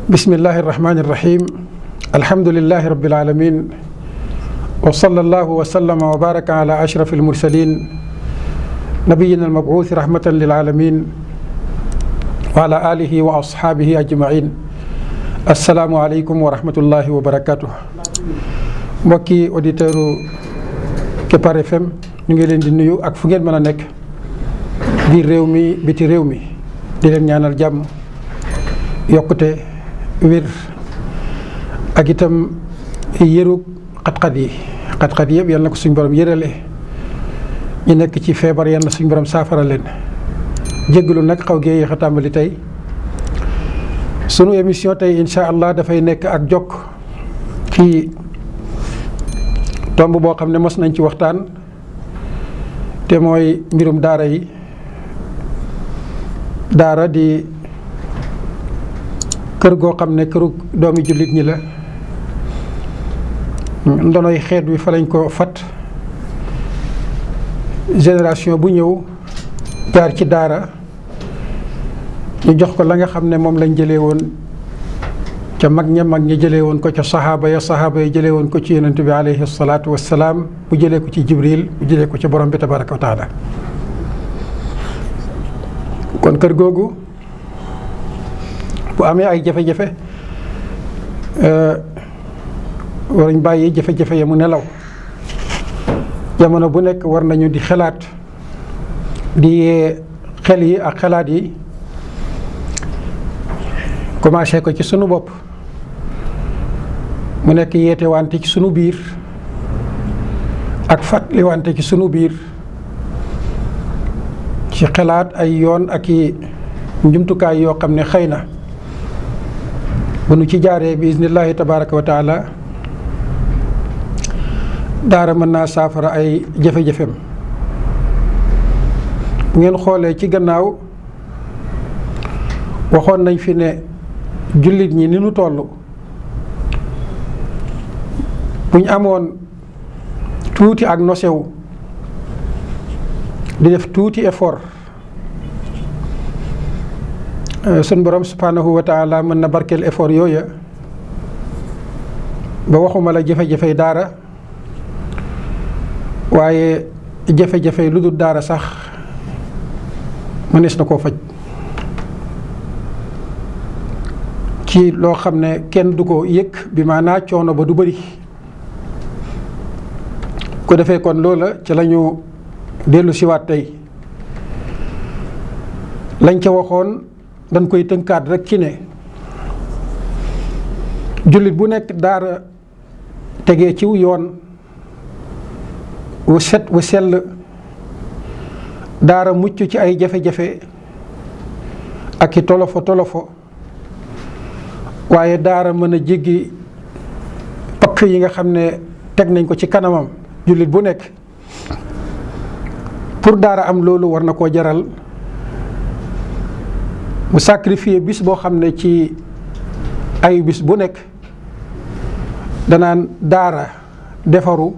bismillahi irrahmani irrahim alhamdulilahi rabbil alamin wa sallallahu wa sallama wa baraka ala ashrafi almursalin nabiyina almabuuthi rahmatan lil alamin wa ala alihi wa ashaabihi ajmain assalaamu aleykum wa rahmatullahi wa barakatuh. Mbokki auditeur u Kepar FM ñu ngi leen di nuyu ak fu ngeen mën a nekk biir réew mi biti réew mi di leen ñaanal jàmm yokkute wér ak itam yërug xat-xat yëpp yal na ko suñ borom yërale ñu nekk ci feebar yal na suñ borom saafara leen. jéggalu nag xaw gee yéex a tàmbali tey sunu émission tey incha allah dafay nekk ak jokk ci tomb boo xam ne mos nañ ci waxtaan te mooy mbirum daara yi. daara di kër goo xam ne këru doomi jullit ñi la ndonoy xeet wi fa lañ ko fat génération bu ñëw jaar ci daara ñu jox ko la nga xam ne moom lañ jëlee woon ca mag ñi jëlee woon ko ca saxaaba ya jëlee woon ko ci yonent bi alayhi salaatu wassalaam bu jëlee ko ci jibril bu jëlee ko ci borom bi tabaraka wa taala. kon kër googu bu amee ay jafe-jafe waruñ bàyyi jafe-jafe ya mu nelaw jamono bu nekk war nañu di xalaat di yee xel yi ak xalaat yi commencé ko ci sunu bopp mu nekk yeete wante ci sunu biir ak fàttali wante ci sunu biir ci xalaat ay yoon ak i njumtukaay yoo xam ne xëy na bu nu ci jaaree bi iznillahi tabaraka wa taala daara mën naa saafara ay jafe-jafem. bu ngeen xoolee ci gannaaw waxoon nañ fi ne jullit ñi ni nu toll buñ amoon tuuti ak nosewu di def tuuti effort sun borom subhanahu wa taala mën na barkeel effort yooya ba waxuma la jafe-jafey daara waaye jafe-jafey lu dul daara sax mënees na koo faj ci loo xam ne kenn du ko yëg bi maanaa coono ba du bëri ko defee kon loola ci lañu dellu siwaat tey lañ ca waxoon dañ koy tënkaat rek ci ne jullit bu nekk daara tegee ciw yoon wu set wu sell daara mucc ci ay jafe-jafe ak i tolofo waaye daara mën a jéggi pakk yi nga xam ne teg nañ ko ci kanamam jullit bu nekk pour daara am loolu war na koo jaral mu sacrifier bis boo xam ne ci ay bis bu nekk danaan daara defaru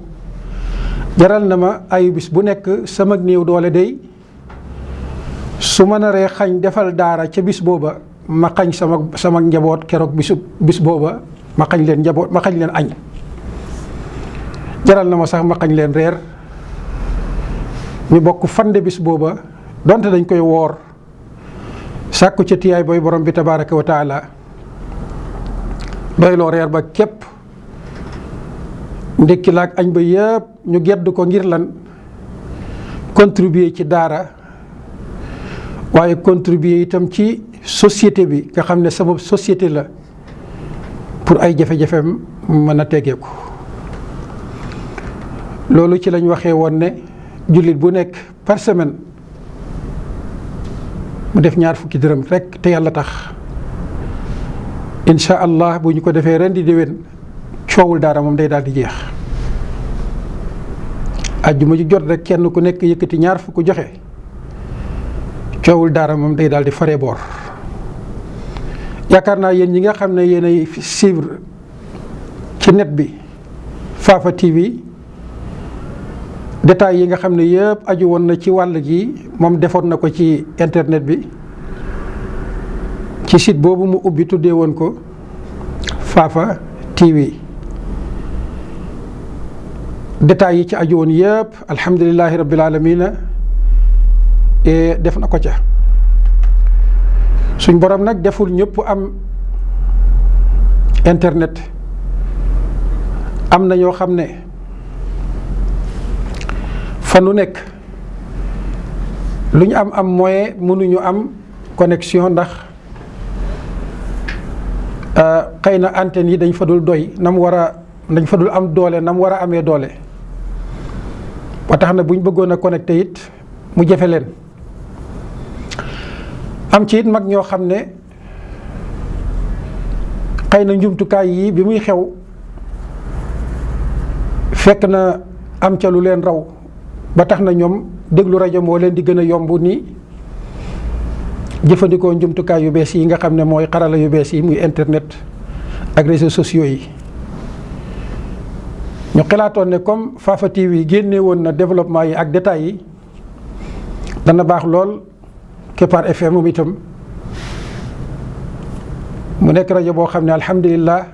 jaral na ma ay bis bu nekk sama néew doole day su ma naree xañ defal daara ca bis booba ma xañ sama njaboot keroog bis booba ma xañ leen njaboot ma xañ leen añ jaral na ma sax ma xañ leen reer ñu bokk fande bis booba donte dañ koy woor sàkku ca tiyaay booy borom bi tabaraka wa taala doyloo reer ba képp ndékki la ak añ ba yëpp ñu gedd ko ngir lan contribuer ci daara waaye contribuer itam ci société bi nga xam ne sama société la pour ay jafe-jafem mën a tegeeku loolu ci lañ waxee woon ne jullit bu nekk par semaine mu def 20 dërëm rekk te yàlla tax incha allah bu ñu ko defee ren di déwén coowul daara moom day daal di jeex ajjuma ji jot rek kenn ku nekk yëkkati 20 joxe coowul daara moom day daal di faree boor. yaakaar naa yéen ñi nga xam ne yéenay suivre ci net bi Fafa TV détails yi nga xam ne yëpp aju woon na ci wàll gi moom defoon na ko ci internet bi ci site boobu mu ubbi tuddee woon ko Fafa TV. détails yi ci aju woon yëpp alhamdulilahi rabbil alamina def na ko ca. suñ borom nag deful ñëpp am internet, am na ñoo xam ne fa nu nekk lu ñu am moyen mënuñu am connexion ndax xëy na antenne yi dañ fa dul doy dañ fa dul am doole nam war a amee doole ba tax na buñ bëggoon a connecté it mu jafe leen. am ci it mag ñoo xam ne xëy na njumtukaay yi bi muy xew fekk na am ca lu leen raw ba tax na ñoom déglu rajo moo leen di gën a yomb ni jëfandikoo njumtukaay yu bees yi nga xam ne mooy xarala yu bees yi muy internet ak réseaux sociaux yi. ñu xalaatoon ne comme Fafa TV génne woon na développement yi ak détails yi dana baax lool Kepar FM moom itam mu nekk rajo boo xam ne alhamdulilah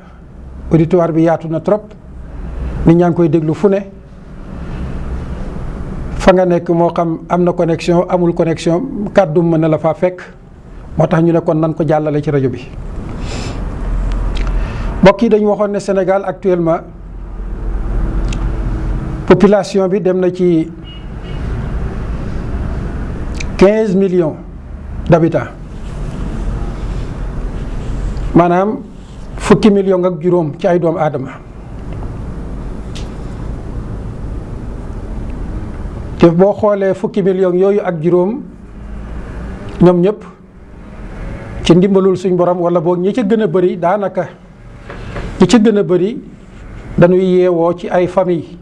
auditoire bi yaatu na trop nit ñaa ngi koy déglu fu ne fa nga nekk moo xam am na connexion amul connexion kàddu mën na la faa fekk moo tax ñu ne kon nan ko jàllale ci rajo bi. mbokk yi dañu waxoon ne Sénégal actuellement population bi dem na ci 15 millions d'habitants maanaam fukki million ak juróom ci ay doomu aadama te boo xoolee fukki million yooyu ak juróom ñoom ñëpp ci ndimbalul suñ borom wala boog ñi ca gën a bëri daanaka ñi ca gën a bëri dañuy yeewoo ci ay famille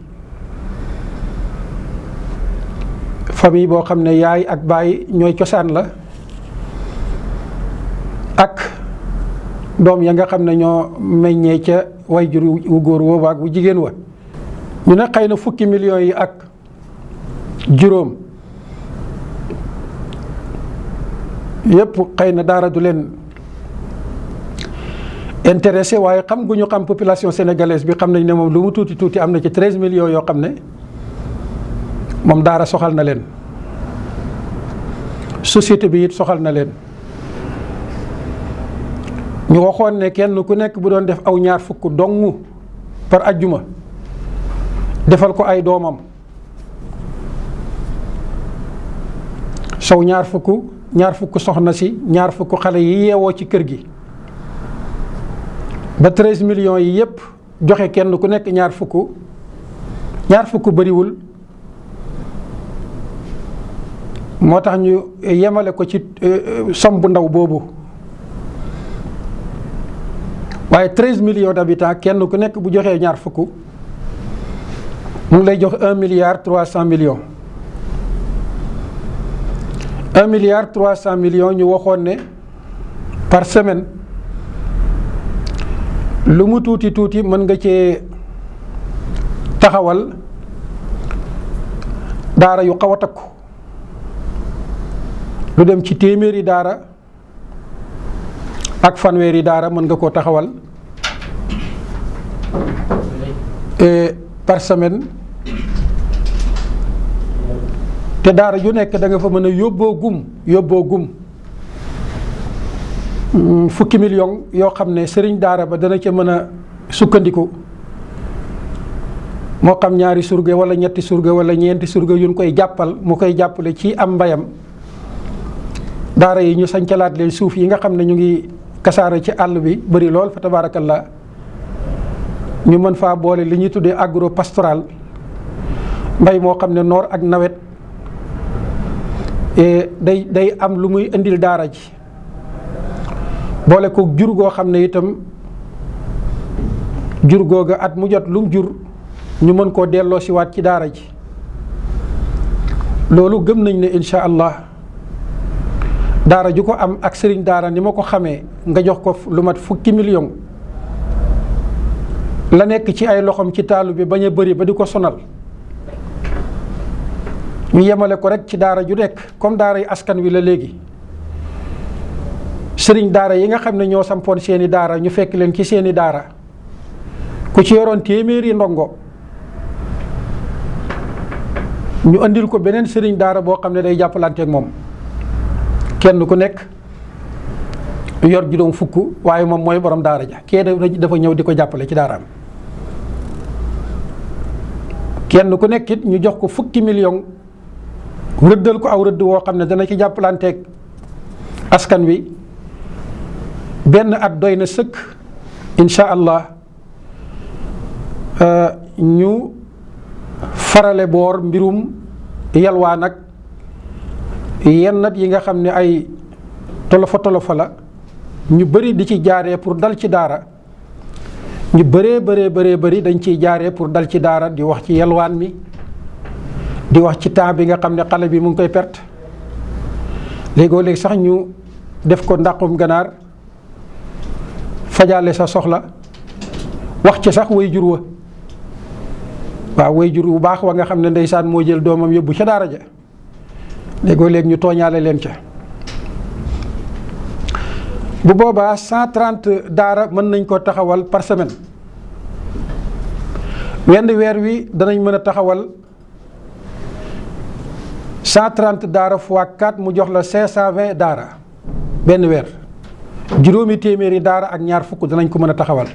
boo xam ne yaay ak baay ñooy cosaan la ak doom ya nga xam ne ñoo meññee ca wayjur wu góor woowu ak wu jigéen wa. ñu ne xëy na fukki millions yi ak juróom yépp xëy na daara du leen intéressé waaye xam gu ñu xam population sénégalaise bi xam nañ ne moom lu mu tuuti tuuti am na ci 13 millions yoo xam ne moom daara soxal na leen société bi it soxal na leen. ñu waxoon ne kenn ku nekk bu doon def aw ñaar fukk dong par ajjuma defal ko ay doomam sow ñaar fukk soxna si ñaar fukk xale yi yeewoo ci kër gi ba 13 millions yi yépp joxe kenn ku nekk ñaar fukk bariwul moo tax ñu yemale ko ci som bu ndaw boobu waaye 13 millions d'habitants kenn ku nekk bu joxee ñaar fukk mu ngi lay jox 1 milliard 300 millions 1 milliard 300 millions ñu waxoon ne par semaine lu mu tuuti tuuti mën nga cee taxawal daara yu xaw a takku lu dem ci téeméeri daara ak fanweeri daara mën nga koo taxawal par semaine te daara ju nekk da nga fa mën a yóbboo gum fukki million yoo xam ne sëriñ daara ba dana ca mën a sukkandiku moo xam ñaari surga wala ñetti surga wala ñeenti surga yuñ koy jàppal mu koy jàppale ci am mbayam. daara yi ñu sañcalaat leen suuf yi nga xam ne ñu ngi kasaara ci àll bi bari lool fa tabarakallah ñu mën faa boole li ñuy tuddee agro pastoral mbay moo xam ne noor ak nawet day am lu muy indil daara ji boole ko jur goo xam ne itam jur googa at mu jot lum jur ñu mën koo delloo si waat ci daara ji loolu gëm nañ ne incha allah daara ju ko am ak sëriñ daara ni ma ko xamee nga jox ko lu mat fukki million la nekk ci ay loxoom ci taalu bi bañ a bëri ba di ko sonal ñu yemale ko rek ci daara ju nekk comme daara yi askan wi la léegi sëriñ daara yi nga xam ne ñoo sampoon seeni daara ñu fekk leen ci seeni daara ku ci yoroon téeméeri ndongo ñu andil ko beneen sëriñ daara boo xam ne day jàppalanteeg moom kenn ku nekk yor juróom fukk waaye moom mooy borom daara ja kee dafa ñëw di ko jàppale ci daaraam kenn ku nekk it ñu jox ko fukki million rëddal ko aw rëdd woo xam ne dana ci jàppalanteeg askan wi benn at doy na sëkk insha allah ñu farale boor mbirum yalwaa nag yennat yi nga xam ne ay tolofa la ñu bëri di ci jaaree pour dal ci daara ñu bëree dañ ciy jaaree pour dal ci daara di wax ci yalwaan mi di wax ci temps bi nga xam ne xale bi mu ngi koy perte léegoo-léegi sax ñu def ko ndàqum ganaar fajaale sa soxla wax ci sax way jur wa waaw way jur bu baax wa nga xam ne ndeysaan moo jël doomam yóbbu ca daara ja léegoo-léegi ñu tooñaale leen ca bu boobaa 130 daara mën nañ ko taxawal par semaine wenn weer wi danañ mën a taxawal 130 daara fois 4 mu jox la 520 daara benn weer juróomi téeméeri daara ak ñaar fukk danañ ko mën a taxawal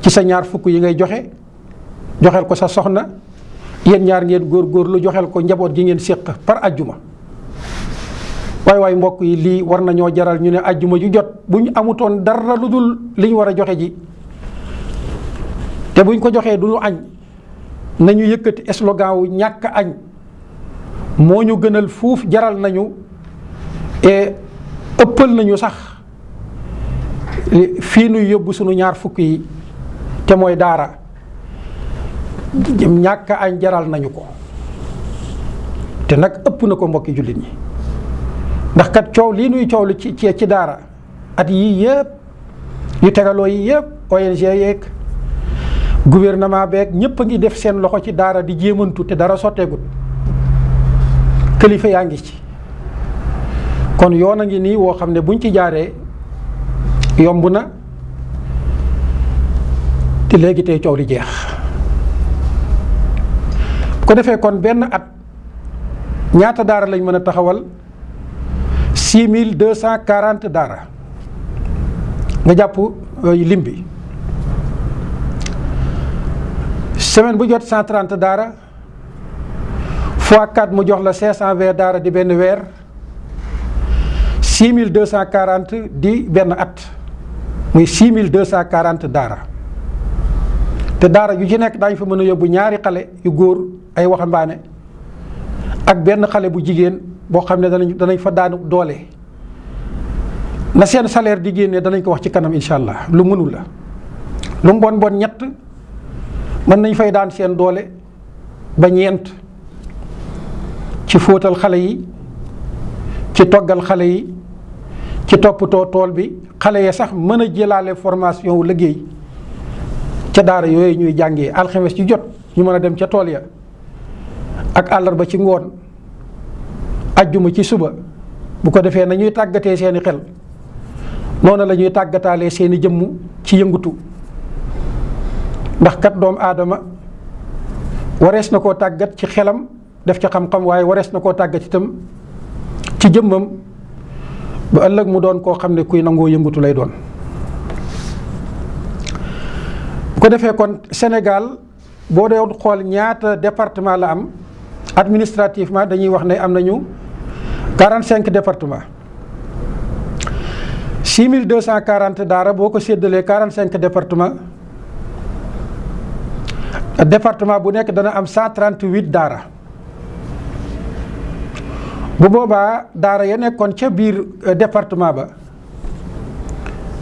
ci sa ñaar fukk yi ngay joxeel ko sa soxna yéen ñaar ngeen góorgóorlu joxeel ko njaboot gi ngeen séq par ajjuma waay mbokk yi lii war nañoo jaral ñu ne ajjuma ju jot bu ñu amutoon dara lu dul li ñu war a joxe ji te buñ ko joxee du ñu añ nañu yëkkati slogan wu ñàkk añ moo ñu gënal fuuf jaral nañu et ëppal nañu sax fii nuy yóbbu sunu ñaar fukk yi te mooy daara ñàkk añ jaral nañu ko te nag ëpp na ko mbokki jullit ñi ndax kat coow lii nuy coow lu ci daara at yii yëpp yu tegaloo yi yëpp ONG yeeg gouvernement beeg ñëpp a ngi def seen loxo ci daara di jéemantu te dara sotteegut kilifa yaa ngi ci kon yoon a ngi nii woo xam ne buñ ci jaaree yomb na te léegi tey coow li jeex bu ko defee kon benn at ñaata daara lañ mën a taxawal 6240 daara nga jàpp lim bi semaine bu jot 130 daara fois 4 mu jox la 520 daara di benn weer 6240 di benn at muy 6240 daara te daara yu ci nekk daañu fa mën a yóbbu ñaari xale yu góor ay waxambaane ak benn xale bu jigéen boo xam ne danañ fa daanu doole na seen salaire di génne danañ ko wax ci kanam incha allah lu mënul la lu mu bon ñett mën nañ fay daan seen doole ba ñeent ci fóotal xale yi ci toggal xale yi ci toppatoo tool bi xale ya sax mën a jëlaale formation wu liggéey ca daara yooyu ñuy jàngee alxames ci jot ñu mën a dem ca tool ya ak àllarba ci ngoon ajjuma ci suba bu ko defee nañuy tàggatee seeni xel noonu la ñuy tàggataalee seeni jëmm ci yëngutu ndax kat doomu aadama warees na koo tàggat ci xelam def ci xam-xam waaye warees na koo tàggat itam ci jëmmam ba ëllëg mu doon koo xam ne kuy nangoo yëngutu lay doon. bu ko defee kon Sénégal boo dee xool ñaata département la am administrativement dañuy wax ne am nañu 45 département 6240 daara boo ko séddalee 45 département bu nekk dana am 138 daara bu boobaa daara ya nekkoon ca biir département ba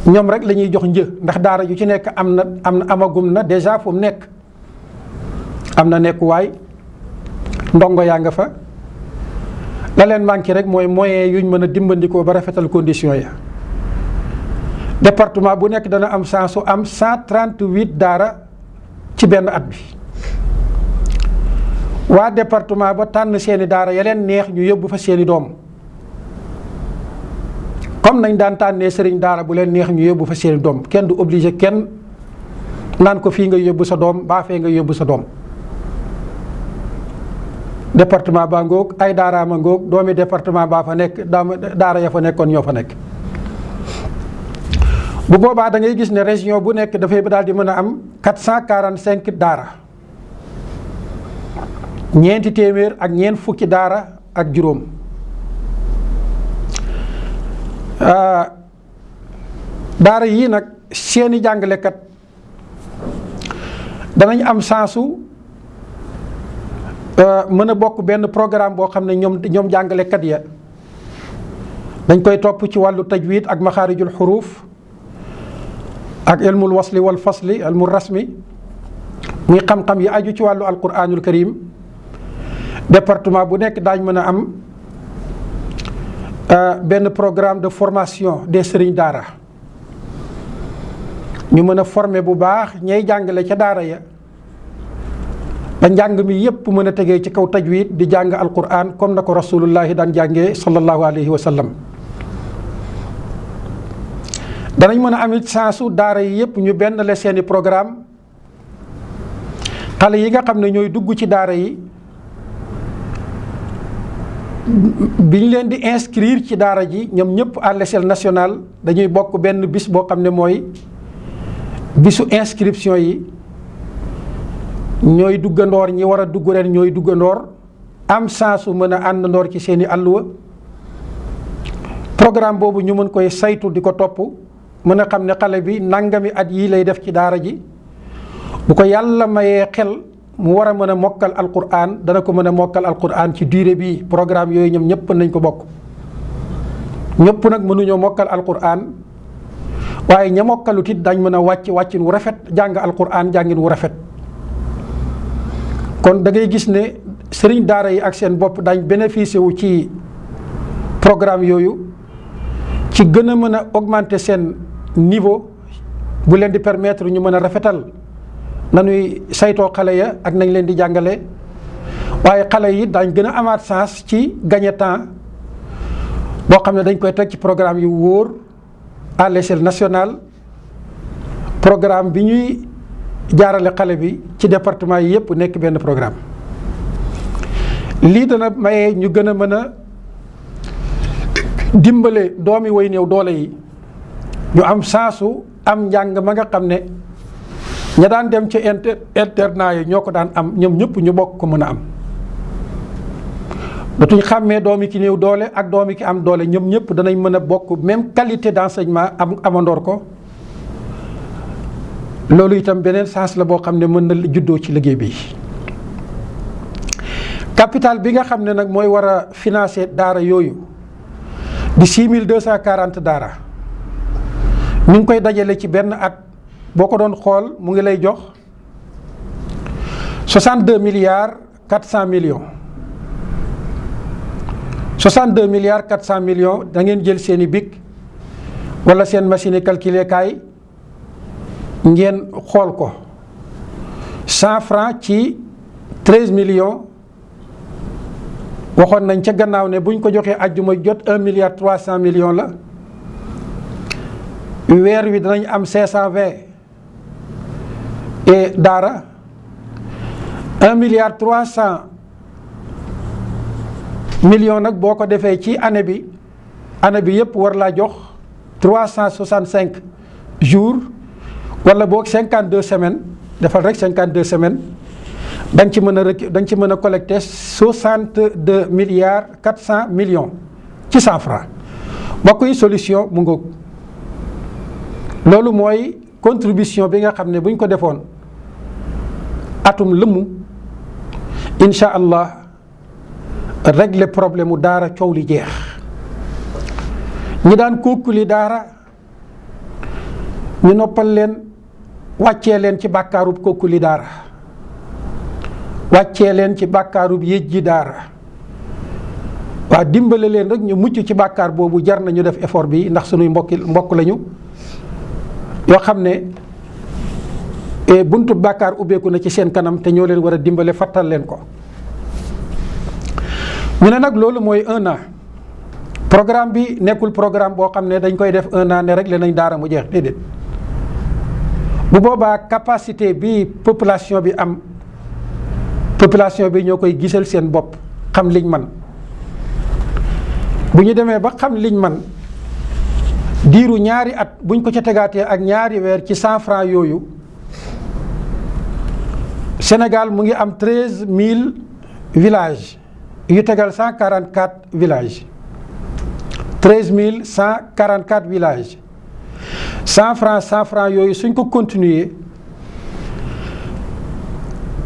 ñoom rek la ñuy jox ndax daara yu ci nekk amagum na déjà fu mu nekk am na nekkuwaay ndongo yaa nga fa la leen manqué rek mooy moyen yuñ mën a dimbandikoo ba rafetal condition ya département bu nekk dana am su am 138 daara ci benn at bi waa département ba tànn seeni daara ya leen neex ñu yóbbu fa seeni doom comme nañ daan tànnee sëriñ daara bu leen neex ñu yóbbu fa seeni doom kenn du obligé kenn naan ko fii nga yóbbu sa doom baa fee nga yóbbu sa doom. département baa ngoog ay daaraama ngoog doomi département baa fa nekk daara ya fa nekkoon ñoo fa nekk. bu boobaa da ngay gis ne région bu nekk dafay daal di mën a am 445 daara ñeenti téeméer ak ñeent fukki daara ak juróom. daara yii nag seeni jàngalekat danañ am sansu mën a bokk benn programme boo xam ne ñoom jàngalekat ya dañ koy topp ci wàllu tajwid ak maxaarijul xuruuf ak ilmul wasli wal fasli ilmul rasmi muy xam-xam yi aju ci wàllu alquranul karim. département bu nekk daañ mën a am benn programme de formation des sëriñ daara ñu mën a former bu baax ñay jàngale ca daara ya ba njàng mi yépp mën a tegee ci kaw tajwid di jàng alquran comme na ko rasulullahi daan jàngee sallallahu alayhi wa sallam. danañ mën a amit sansu daara yi yépp ñu benn la seeni programme xale yi nga xam ne ñooy dugg ci daara yi biñ leen di inscrire ci daara ji ñoom ñëpp à l'échelle nationale dañuy bokk benn bis boo xam ne mooy bisu inscription yi ñooy duggandoor ñi war a dugg ren ñooy duggandoor am sansu mën a àndandoor ci seeni àlluwa. programme boobu ñu mën koy saytu di ko topp mën a xam ne xale bi nangami at yii lay def ci daara ji bu ko yàlla mayee xel mu war a mën a mokkal alquran dana ko mën a mokkal alquran ci durée bi. programme yooyu ñoom ñëpp nañ ko bokk. ñëpp nag mënuñoo mokkal alquran waaye ña mokkalut it dañ mën a wàccin wu rafet jàng alquran jàngin wu rafet. kon da ngay gis ne sëriñ daara yi ak seen bopp dañ bénéficier wu ci programme yooyu ci gën a mën a augmenter seen niveau bu leen di permettre ñu mën a rafetal nañuy saytoo xale ya ak nañ leen di jàngale. waaye xale yi dañ gën a amaat chance ci gagner temps boo xam ne dañ koy teg ci programme yu wóor à l'échelle nationale. programme bi ñuy jaarale xale bi ci département yi yépp nekk benn programme. lii dana maye ñu gën a mën a dimbale doomi way néew doole yi ñu am sansu am njàng ma nga xam ne ña daan dem ci internat yi ñoo ko daan am ñoom ñëpp ñu bokk ko mën a am. dootuñ xàmmee doomi ki néew doole ak doomi ki am doole ñoom ñëpp danañ mën a bokk même qualité d'enseignement amandoor ko. loolu itam beneen sens la boo xam ne mën na juddoo ci liggéey bi. capital bi nga xam ne nag mooy war a financer daara yooyu di 6240 daara ñu ngi koy dajale ci benn at boo ko doon xool mu ngi lay jox 62 milliards 400 millions. 62 milliards 400 millions da ngeen jël seeni bic wala seen machine calculer kaay ngeen xool ko 100 francs ci 13 millions. waxoon nañ ca gannaaw ne buñ ko joxee ajjuma jot 1 milliard 300 millions la weer wi danañ am 520 et daara 1 milliard 300 millions nag boo ko defee ci année bi yépp war laa jox 365 jours wala boog 52 semaines defal rek 52 semaines. dañ ci mën a collecter 62 milliards 400 millions ci 100 francs bokk yi solution mu ngoog. loolu mooy contribution bi nga xam ne bu ñu ko defoon atum lëmm incha allah régler problème mu daara coow li jeex. ñi daan kookuli daara ñu noppal leen wàccee leen ci bàkkaarub kookuli daara. wàccee leen ci bàkkaarub yéej ji daara waa dimbale leen rek ñu mucc ci bàkkaar boobu jar na ñu def effort bi ndax sunuy mbokk lañu yoo xam ne buntu bàkkaar ubbeeku na ci seen kanam te ñoo leen war a dimbale fattal leen ko. mu ne nag loolu mooy 1 an programme bi nekkul programme boo xam ne dañ koy def 1 an ne rek nañ daara mu jeex déedéet. bu boobaa capacité bi population bi am population bi ñoo koy gisal seen bopp xam liñ man bu ñu demee ba xam liñ man diiru ñaari at buñ ko ca tegaatee ak ñaari weer ci 100 francs yooyu Sénégal mu ngi am 13000 villages yu tegal 144 villages 13144 villages 100 francs yooyu suñ ko continuer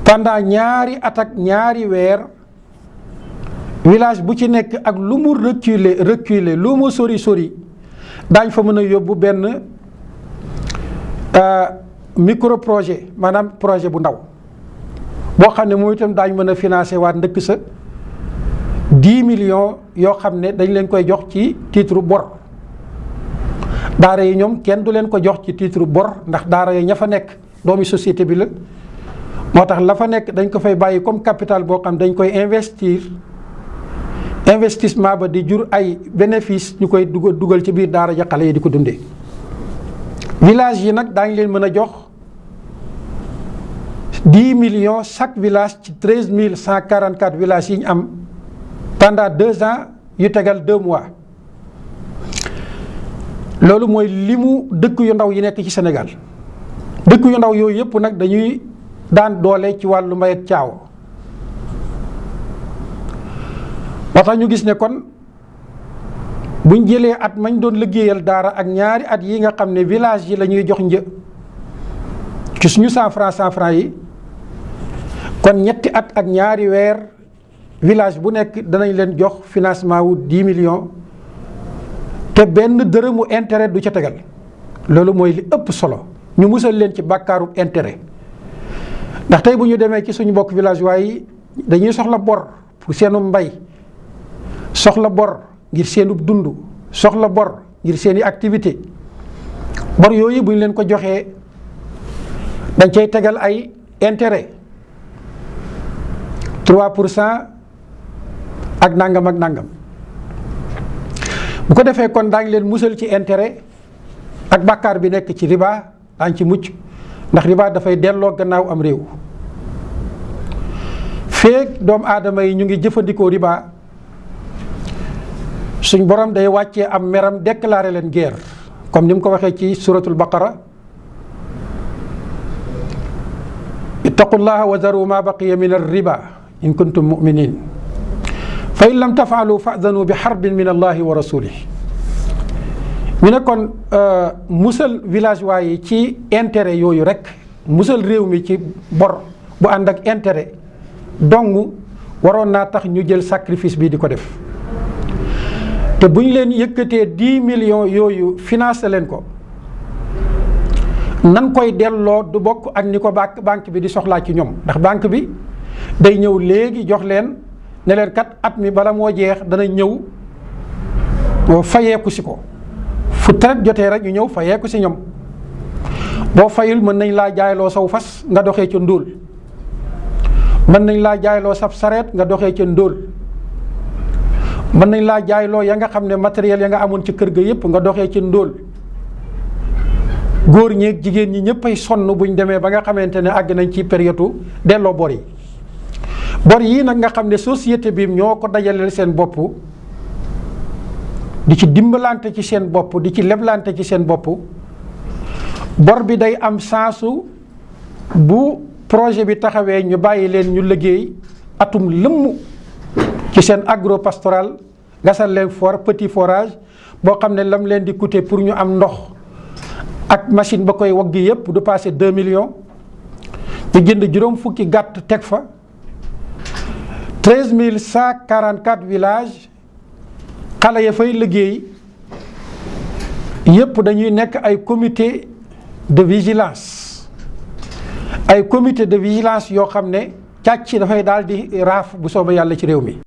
pendant ñaari at ak ñaari weer village bu ci nekk ak lu mu reculer lu mu sori daañ fa mën a yóbbu benn micro projet maanaam projet bu ndaw boo xam ne moom itam daañ mën a financer waat ndëkk sa 10 millions yoo xam ne dañ leen koy jox ci titre bor daara yi ñoom kenn du leen ko jox ci titre bor ndax daara yi ña fa nekk doomi société bi la moo tax la fa nekk dañ ko fay bàyyi comme capital boo xam dañ koy investir investissement ba di jur ay bénéfice ñu koy dugal ci biir daara ja xale yi di ko dundee. village yi nag daañu leen mën a jox 10 millions chaque village ci 13144 villages yi ñu am pendant 2 ans yu tegal 2 mois loolu mooy limu dëkk yu ndaw yi nekk ci Sénégal dëkk yu ndaw yooyu yëpp nag dañuy daan doole ci wàllu mbay ak caaw. moo tax ñu gis ne kon buñ jëlee at mañ doon liggéeyal daara ak ñaari at yi nga xam ne village yi la ñuy jox ci suñu 100 francs yi kon ñetti at ak ñaari weer village bu nekk danañ leen jox financement wu 10 millions te benn dërëmu intérêt du ca tegal loolu mooy li ëpp solo ñu musal leen ci bàkkaaru intérêt ndax tey bu ñu demee ci suñu mbokk village waaye dañuy soxla bor pour seenu mbay soxla bor ngir seenu dund soxla bor ngir seeni activité bor yooyu bu ñu leen ko joxee dañ cay tegal ay intérêt 3% ak nangam bu ko defee kon daañu leen musal ci intérêt ak bàkkaar bi nekk ci riba daañ ci mucc ndax riba dafay delloo gannaaw am réew feek doomu aadama yi ñu ngi jëfandikoo riba suñ borom day wàccee am meram déclaré leen guerre comme ni mu ko waxee ci suratul baqara ittaqullaha wa daru ma baqiya min ar-riba in kuntum mu'minin fa in lam tafaalu fa'danu bi harbin min allahi wa rasulih ñu ne kon musal villageois yi ci intérêt yooyu rek musal réew mi ci bor bu ànd ak intérêt dong waroon naa tax ñu jël sacrifice bi di ko def te bu ñu leen yëkkatee 10 millions yooyu financé leen ko nan koy delloo du bokk ak ni ko banque bi di soxlaa ci ñoom ndax banque bi day ñëw léegi jox leen ne leen kat at mi bala moo jeex dana ñëw fayeeku si ko fu traite jotee rek ñu ñëw fayeeku si ñoom boo fayul mën nañ laa jaayloo saw fas nga doxee ca ndóol mën nañ laa jaayloo sab sareet nga doxee ca ndóol mën nañ laa jaayloo ya nga xam ne matériel ya nga amoon ci kër ga yépp nga doxee ca ndóol góor ñeeg jigéen ñi ñëpp ay sonn buñ demee ba nga xamante ne àgg nañ ci période delloo bor yii nag nga xam ne société bi ñoo ko dajaleel seen bopp di ci dimbalante ci seen bopp di ci leblante ci seen bopp bor bi day am sensu bu projet bi taxawee ñu bàyyi leen ñu liggéey atum lëmm ci seen agropastoral gasal leen petit forage boo xam ne lam leen di coûter pour ñu am ndox ak machine ba koy waggi yépp du passé 2 millions ñu jënd juróom fukki gàtt teg fa 13144 villages xale ya fay liggéey yépp dañuy nekk ay comité de vigilance yoo xam ne càcc dafay daal di raaf bu soobee yàlla ci réew mi